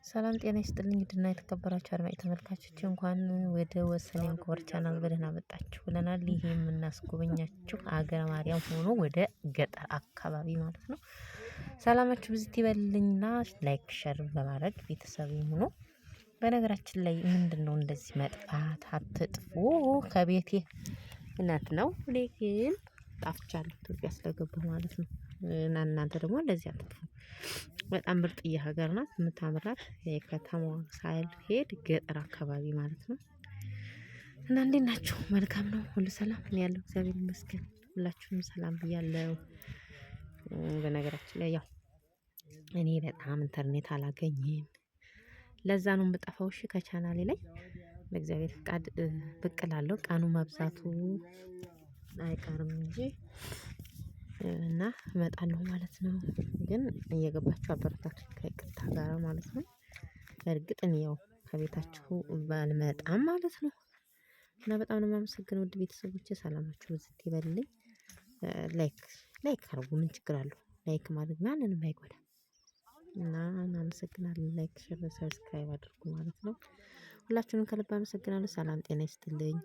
ሰላም ጤና ይስጥልኝ ድና የተከበራችሁ አድማጭ ተመልካቾች እንኳን ወደ ወሰን ኮር ቻናል በደህና መጣችሁ ብለናል። ይሄ የምናስጎበኛችሁ አገረ ማርያም ሆኖ ወደ ገጠር አካባቢ ማለት ነው። ሰላማችሁ ብዝት ይበልልኝና ላይክ ሸር በማድረግ ቤተሰብ ይሁኑ። በነገራችን ላይ ምንድነው እንደዚህ መጥፋት አትጥፉ ከቤቴ እውነት ነው። ግን ጠፍቻለሁ ኢትዮጵያ ስለገባሁ ማለት ነው። እና እናንተ ደግሞ እንደዚህ አትጥፉ። በጣም ብርጥዬ ሀገር ናት የምታምራት የከተማዋ ሳልሄድ ገጠር አካባቢ ማለት ነው። እና እንዴት ናችሁ? መልካም ነው ሁሉ ሰላም እኔ ያለው እግዚአብሔር ይመስገን። ሁላችሁንም ሰላም ብያለሁ። በነገራችን ላይ ያው እኔ በጣም ኢንተርኔት አላገኝም። ለዛ ነው የምጠፋው። እሺ ከቻናሌ ላይ በእግዚአብሔር ፍቃድ ብቅ እላለሁ። ቀኑ መብዛቱ አይቀርም እንጂ እና እመጣለሁ ማለት ነው። ግን እየገባችሁ አበረታቱኝ ከይቅርታ ጋር ማለት ነው። በእርግጥ እኔ ያው ከቤታችሁ ባልመጣም ማለት ነው። እና በጣም ነው የማመሰግነው ውድ ቤተሰቦቼ ሰላማችሁ ብዝት ይበልልኝ። ላይክ አድርጉ ምን ችግር አለው? ላይክ ማድረግ ማንንም አይጎዳም። እና እናመሰግናለን ላይክ ሼር ሰብስክራይብ አድርጉ ማለት ነው። ሁላችሁንም ከልብ አመሰግናለሁ። ሰላም ጤና ይስጥልኝ።